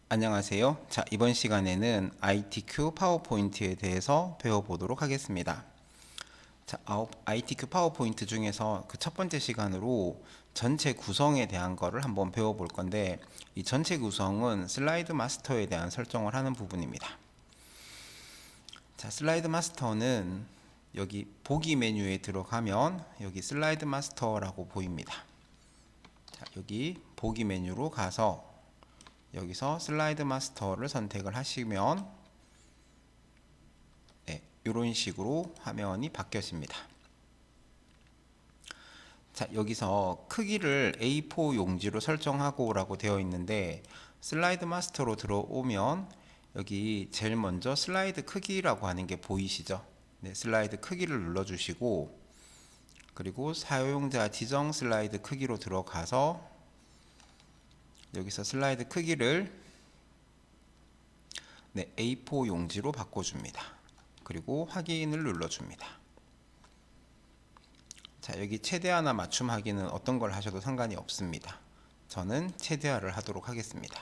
안녕하세요. 자, 이번 시간에는 ITQ 파워포인트에 대해서 배워보도록 하겠습니다. 자, ITQ 파워포인트 중에서 그 첫 번째 시간으로 전체 구성에 대한 거를 한번 배워볼 건데, 이 전체 구성은 슬라이드 마스터에 대한 설정을 하는 부분입니다. 자, 슬라이드 마스터는 여기 보기 메뉴에 들어가면 여기 슬라이드 마스터라고 보입니다. 자, 여기 보기 메뉴로 가서 여기서 슬라이드 마스터를 선택을 하시면 이런 식으로 화면이 바뀌어집니다. 자, 여기서 크기를 A4 용지로 설정하고 라고 되어 있는데, 슬라이드 마스터로 들어오면 여기 제일 먼저 슬라이드 크기라고 하는 게 보이시죠? 네, 슬라이드 크기를 눌러주시고, 그리고 사용자 지정 슬라이드 크기로 들어가서 여기서 슬라이드 크기를 A4 용지로 바꿔줍니다. 그리고 확인을 눌러줍니다. 자, 여기 최대화나 맞춤 하기는 어떤 걸 하셔도 상관이 없습니다. 저는 최대화를 하도록 하겠습니다.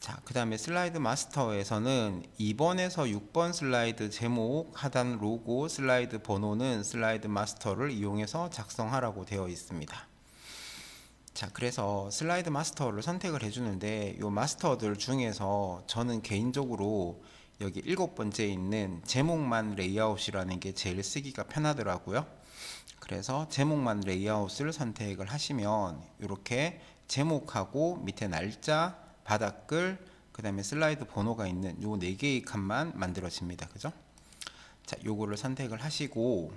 자, 그 다음에 슬라이드 마스터에서는 2번에서 6번 슬라이드 제목, 하단 로고, 슬라이드 번호는 슬라이드 마스터를 이용해서 작성하라고 되어 있습니다. 자, 그래서 슬라이드 마스터를 선택을 해주는데, 이 마스터들 중에서 저는 개인적으로 여기 7번째 있는 제목만 레이아웃이라는 게 제일 쓰기가 편하더라고요. 그래서 제목만 레이아웃을 선택을 하시면 이렇게 제목하고 밑에 날짜, 바닥글, 그 다음에 슬라이드 번호가 있는 요 4개의 칸만 만들어집니다. 그죠? 자, 요거를 선택을 하시고,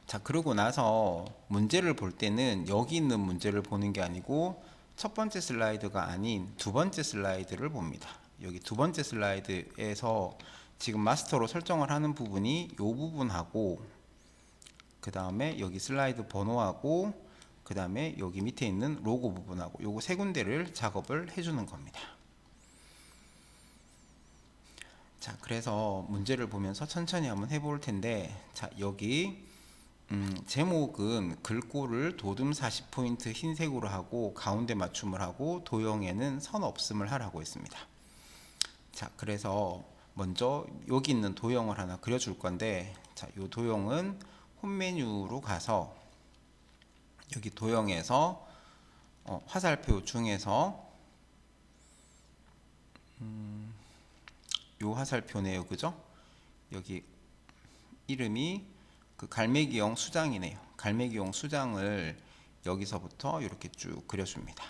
자, 그러고 나서 문제를 볼 때는 여기 있는 문제를 보는 게 아니고 첫 번째 슬라이드가 아닌 두 번째 슬라이드를 봅니다. 여기 두 번째 슬라이드에서 지금 마스터로 설정을 하는 부분이 이 부분하고, 그 다음에 여기 슬라이드 번호하고, 그 다음에 여기 밑에 있는 로고 부분하고 요거 세 군데를 작업을 해주는 겁니다. 자, 그래서 문제를 보면서 천천히 한번 해볼 텐데, 자, 여기 제목은 글꼴을 도둠 40포인트 흰색으로 하고 가운데 맞춤을 하고 도형에는 선 없음을 하라고 했습니다. 자, 그래서 먼저 여기 있는 도형을 하나 그려줄 건데, 자, 이 도형은 홈 메뉴로 가서 여기 도형에서 화살표 중에서 요 화살표네요. 그죠? 여기 이름이 그 갈매기용 수장이네요. 갈매기용 수장을 여기서부터 이렇게 쭉 그려줍니다.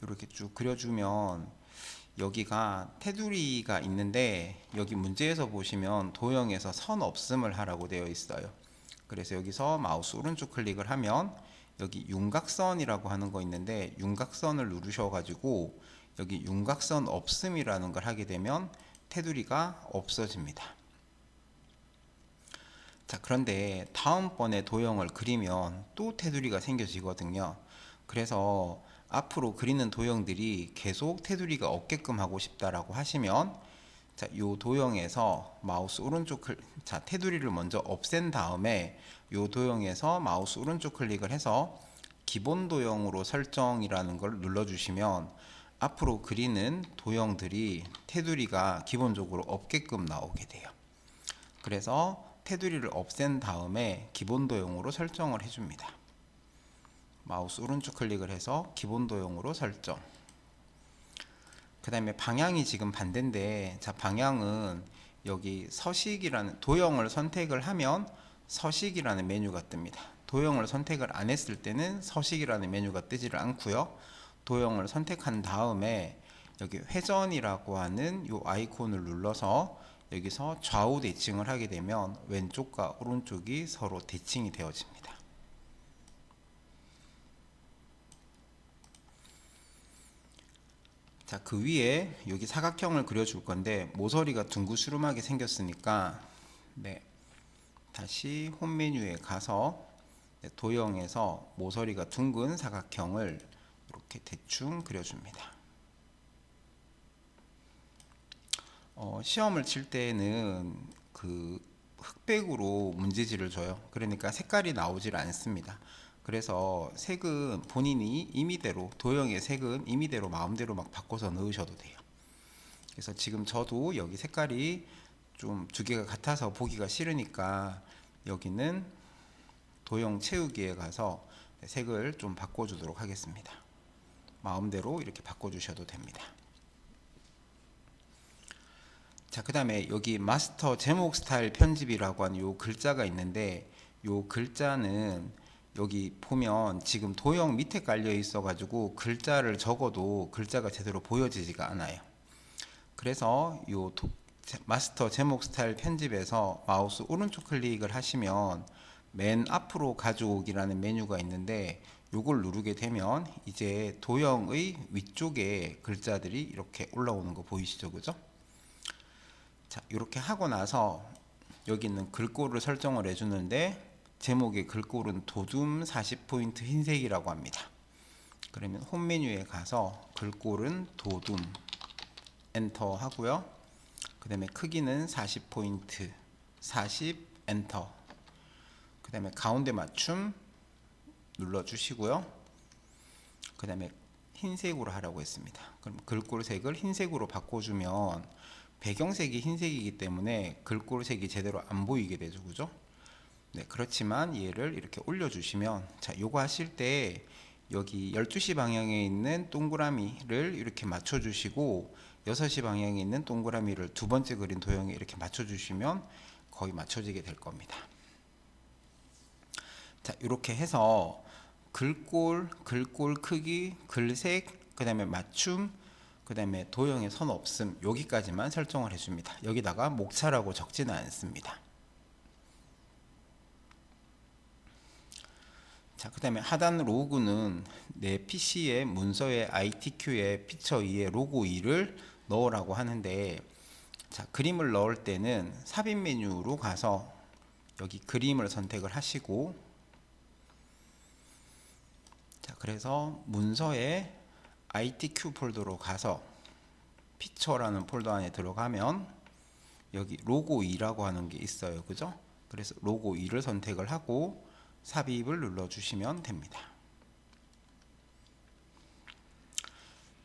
이렇게 쭉 그려주면 여기가 테두리가 있는데, 여기 문제에서 보시면 도형에서 선 없음을 하라고 되어 있어요. 그래서 여기서 마우스 오른쪽 클릭을 하면 여기 윤곽선이라고 하는 거 있는데, 윤곽선을 누르셔 가지고 여기 윤곽선 없음이라는 걸 하게 되면 테두리가 없어집니다. 자, 그런데 다음번에 도형을 그리면 또 테두리가 생겨지거든요. 그래서 앞으로 그리는 도형들이 계속 테두리가 없게끔 하고 싶다라고 하시면, 자, 요 도형에서 마우스 오른쪽 자, 테두리를 먼저 없앤 다음에 요 도형에서 마우스 오른쪽 클릭을 해서 기본 도형으로 설정이라는 걸 눌러주시면 앞으로 그리는 도형들이 테두리가 기본적으로 없게끔 나오게 돼요. 그래서 테두리를 없앤 다음에 기본 도형으로 설정을 해줍니다. 마우스 오른쪽 클릭을 해서 기본 도형으로 설정. 그 다음에 방향이 지금 반대인데, 자, 방향은 여기 서식이라는 도형을 선택을 하면 서식이라는 메뉴가 뜹니다. 도형을 선택을 안 했을 때는 서식이라는 메뉴가 뜨지를 않고요. 도형을 선택한 다음에 여기 회전이라고 하는 이 아이콘을 눌러서 여기서 좌우 대칭을 하게 되면 왼쪽과 오른쪽이 서로 대칭이 되어집니다. 자, 그 위에 여기 사각형을 그려줄 건데 모서리가 둥그스름하게 생겼으니까, 다시 홈 메뉴에 가서 도형에서 모서리가 둥근 사각형을 이렇게 대충 그려줍니다. 시험을 칠 때는 그 흑백으로 문제지를 줘요. 그러니까 색깔이 나오질 않습니다. 그래서 색은 본인이 임의대로, 도형의 색은 임의대로 마음대로 막 바꿔서 넣으셔도 돼요. 그래서 지금 저도 여기 색깔이 좀 두 개가 같아서 보기가 싫으니까 여기는 도형 채우기에 가서 색을 좀 바꿔주도록 하겠습니다. 마음대로 이렇게 바꿔주셔도 됩니다. 자, 그 다음에 여기 마스터 제목 스타일 편집이라고 하는 요 글자가 있는데, 요 글자는 여기 보면 지금 도형 밑에 깔려 있어 가지고 글자를 적어도 글자가 제대로 보여지지가 않아요. 그래서 요 마스터 제목 스타일 편집에서 마우스 오른쪽 클릭을 하시면 맨 앞으로 가져오기라는 메뉴가 있는데, 요걸 누르게 되면 이제 도형의 위쪽에 글자들이 이렇게 올라오는 거 보이시죠? 그죠? 자, 이렇게 하고 나서 여기 있는 글꼴을 설정을 해주는데, 제목의 글꼴은 도둠 40포인트 흰색이라고 합니다. 그러면 홈 메뉴에 가서 글꼴은 도둠 엔터 하고요. 그 다음에 크기는 40포인트 40 엔터, 그 다음에 가운데 맞춤 눌러주시고요. 그 다음에 흰색으로 하라고 했습니다. 그럼 글꼴 색을 흰색으로 바꿔주면 배경색이 흰색이기 때문에 글꼴 색이 제대로 안 보이게 되죠. 그죠? 네, 그렇지만 얘를 이렇게 올려주시면, 자, 요거 하실 때 여기 12시 방향에 있는 동그라미를 이렇게 맞춰주시고 6시 방향에 있는 동그라미를 두 번째 그린 도형에 이렇게 맞춰주시면 거의 맞춰지게 될 겁니다. 자, 이렇게 해서 글꼴 크기, 글색, 그 다음에 맞춤, 그 다음에 도형의 선 없음, 여기까지만 설정을 해줍니다. 여기다가 목차라고 적지는 않습니다. 자, 그 다음에 하단 로그는 내 PC의 문서에 ITQ에 피처 2에 로고 2를 넣으라고 하는데, 자, 그림을 넣을 때는 삽입 메뉴로 가서 여기 그림을 선택을 하시고, 자, 그래서 문서에 ITQ 폴더로 가서 피처라는 폴더 안에 들어가면 여기 로고 2라고 하는 게 있어요. 그죠? 그래서 로고 2를 선택을 하고 삽입을 눌러주시면 됩니다.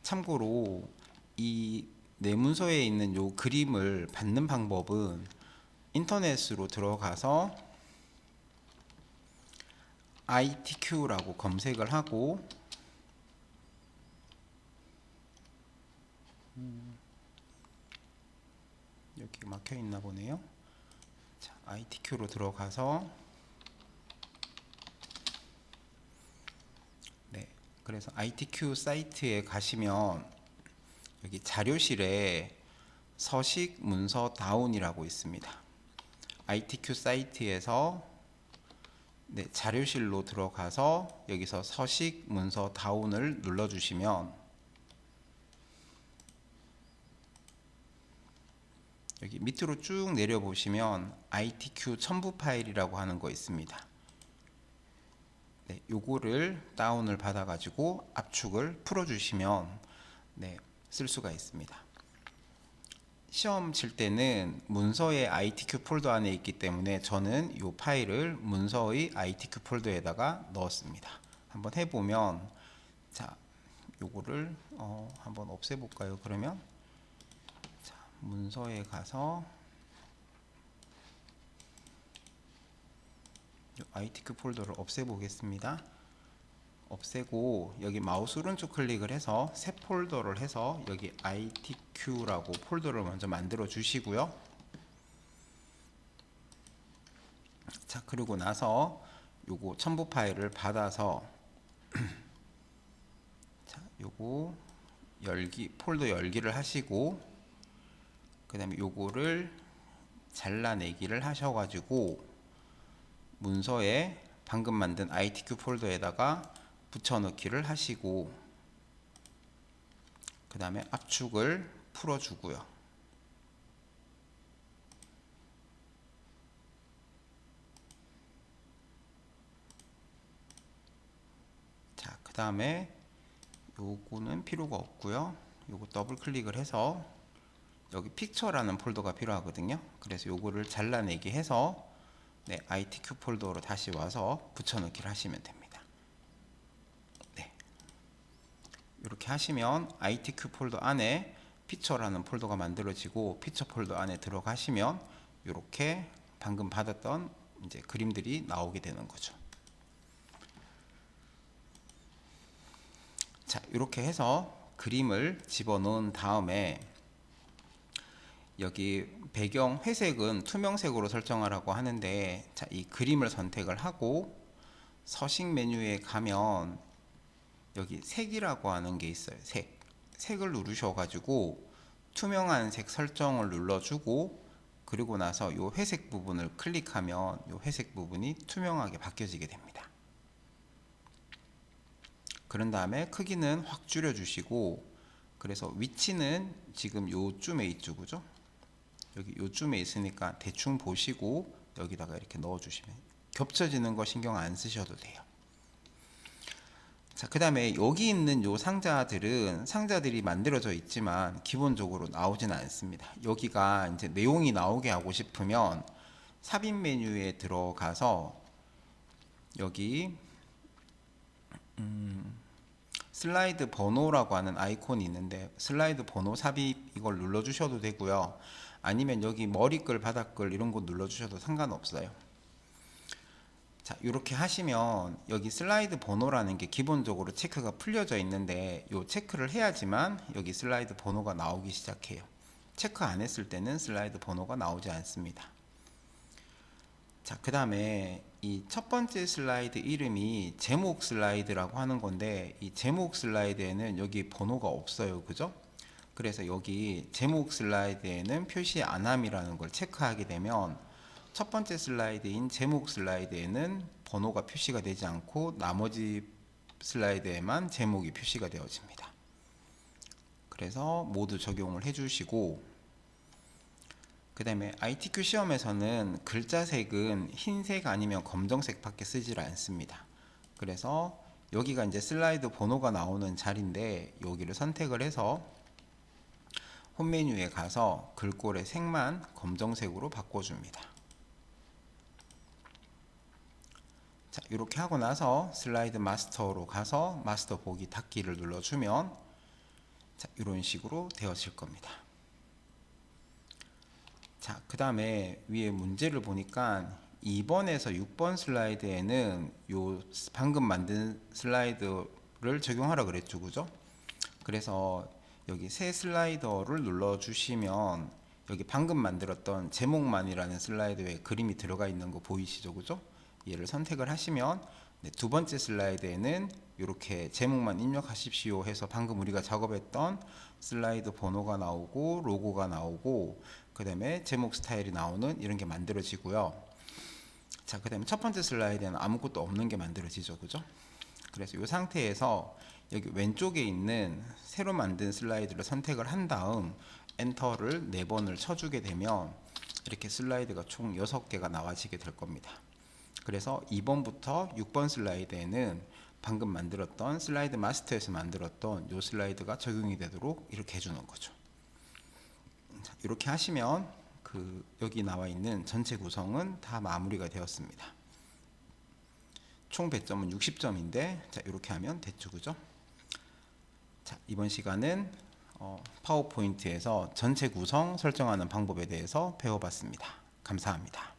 참고로 이 내문서에 있는 요 그림을 받는 방법은 인터넷으로 들어가서 ITQ라고 검색을 하고 여기 막혀 있나 보네요. 자, ITQ로 들어가서, 네, 그래서 ITQ 사이트에 가시면 여기 자료실에 서식 문서 다운이라고 있습니다. ITQ 사이트에서, 네, 자료실로 들어가서 여기서 서식 문서 다운을 눌러주시면 여기 밑으로 쭉 내려보시면 ITQ 첨부 파일이라고 하는 거 있습니다. 네, 요거를 다운을 받아 가지고 압축을 풀어주시면, 네, 쓸 수가 있습니다. 시험 칠 때는 문서의 ITQ 폴더 안에 있기 때문에 저는 이 파일을 문서의 ITQ 폴더에다가 넣었습니다. 한번 해보면, 자, 요거를 한번 없애볼까요? 그러면, 자, 문서에 가서 ITQ 폴더를 없애보겠습니다. 없애고 여기 마우스 오른쪽 클릭을 해서 새 폴더를 해서 여기 ITQ라고 폴더를 먼저 만들어 주시고요. 자, 그리고 나서 요거 첨부 파일을 받아서 자, 요거 열기, 폴더 열기를 하시고, 그 다음에 요거를 잘라내기를 하셔가지고 문서에 방금 만든 ITQ 폴더에다가 붙여넣기를 하시고, 그 다음에 압축을 풀어주고요. 자, 그 다음에 요거는 필요가 없고요. 요거 더블 클릭을 해서 여기 픽처라는 폴더가 필요하거든요. 그래서 요거를 잘라내기 해서 네, ITQ 폴더로 다시 와서 붙여넣기를 하시면 됩니다. 네. 이렇게 하시면 ITQ 폴더 안에 피처라는 폴더가 만들어지고 피처 폴더 안에 들어가시면 이렇게 방금 받았던 이제 그림들이 나오게 되는 거죠. 자, 이렇게 해서 그림을 집어넣은 다음에 여기 배경 회색은 투명색으로 설정하라고 하는데, 자, 이 그림을 선택을 하고 서식 메뉴에 가면 여기 색이라고 하는 게 있어요. 색을 누르셔 가지고 투명한 색 설정을 눌러주고, 그리고 나서 이 회색 부분을 클릭하면 이 회색 부분이 투명하게 바뀌어지게 됩니다. 그런 다음에 크기는 확 줄여 주시고, 그래서 위치는 지금 요쯤에 있죠, 그죠? 여기 요쯤에 있으니까 대충 보시고 여기다가 이렇게 넣어 주시면, 겹쳐지는 거 신경 안 쓰셔도 돼요. 자, 그 다음에 여기 있는 요 상자들이 만들어져 있지만 기본적으로 나오지는 않습니다. 여기가 이제 내용이 나오게 하고 싶으면 삽입 메뉴에 들어가서 여기 슬라이드 번호라고 하는 아이콘이 있는데, 슬라이드 번호 삽입 이걸 눌러 주셔도 되고요. 아니면 여기 머리글 바닥글 이런 거 눌러 주셔도 상관없어요. 자, 이렇게 하시면 여기 슬라이드 번호라는 게 기본적으로 체크가 풀려져 있는데, 요 체크를 해야지만 여기 슬라이드 번호가 나오기 시작해요. 체크 안 했을 때는 슬라이드 번호가 나오지 않습니다. 자, 그 다음에 이 첫 번째 슬라이드 이름이 제목 슬라이드라고 하는 건데, 이 제목 슬라이드에는 여기 번호가 없어요, 그죠? 그래서 여기 제목 슬라이드에는 표시 안함이라는 걸 체크하게 되면 첫 번째 슬라이드인 제목 슬라이드에는 번호가 표시가 되지 않고 나머지 슬라이드에만 제목이 표시가 되어집니다. 그래서 모두 적용을 해주시고, 그 다음에 ITQ 시험에서는 글자색은 흰색 아니면 검정색 밖에 쓰질 않습니다. 그래서 여기가 이제 슬라이드 번호가 나오는 자리인데, 여기를 선택을 해서 홈 메뉴에 가서 글꼴의 색만 검정색으로 바꿔줍니다. 자, 이렇게 하고 나서 슬라이드 마스터로 가서 마스터 보기 닫기를 눌러주면 자, 이런 식으로 되어질 겁니다. 자, 그 다음에 위에 문제를 보니까 2번에서 6번 슬라이드에는 요 방금 만든 슬라이드를 적용하라 그랬죠, 그죠? 그래서 여기 새 슬라이더를 눌러주시면 여기 방금 만들었던 제목만이라는 슬라이드에 그림이 들어가 있는 거 보이시죠, 그죠? 얘를 선택을 하시면 네, 두 번째 슬라이드에는 이렇게 제목만 입력하십시오 해서 방금 우리가 작업했던 슬라이드 번호가 나오고 로고가 나오고, 그 다음에 제목 스타일이 나오는 이런 게 만들어지고요. 자, 그 다음에 첫 번째 슬라이드에는 아무것도 없는 게 만들어지죠, 그죠? 그래서 이 상태에서 여기 왼쪽에 있는 새로 만든 슬라이드를 선택을 한 다음 엔터를 4번을 쳐주게 되면 이렇게 슬라이드가 총 6개가 나와지게 될 겁니다. 그래서 2번부터 6번 슬라이드에는 방금 만들었던 슬라이드 마스터에서 만들었던 이 슬라이드가 적용이 되도록 이렇게 해주는 거죠. 자, 이렇게 하시면 여기 나와 있는 전체 구성은 다 마무리가 되었습니다. 총 배점은 60점인데 자, 이렇게 하면 됐죠, 그죠? 자, 이번 시간은 파워포인트에서 전체 구성 설정하는 방법에 대해서 배워봤습니다. 감사합니다.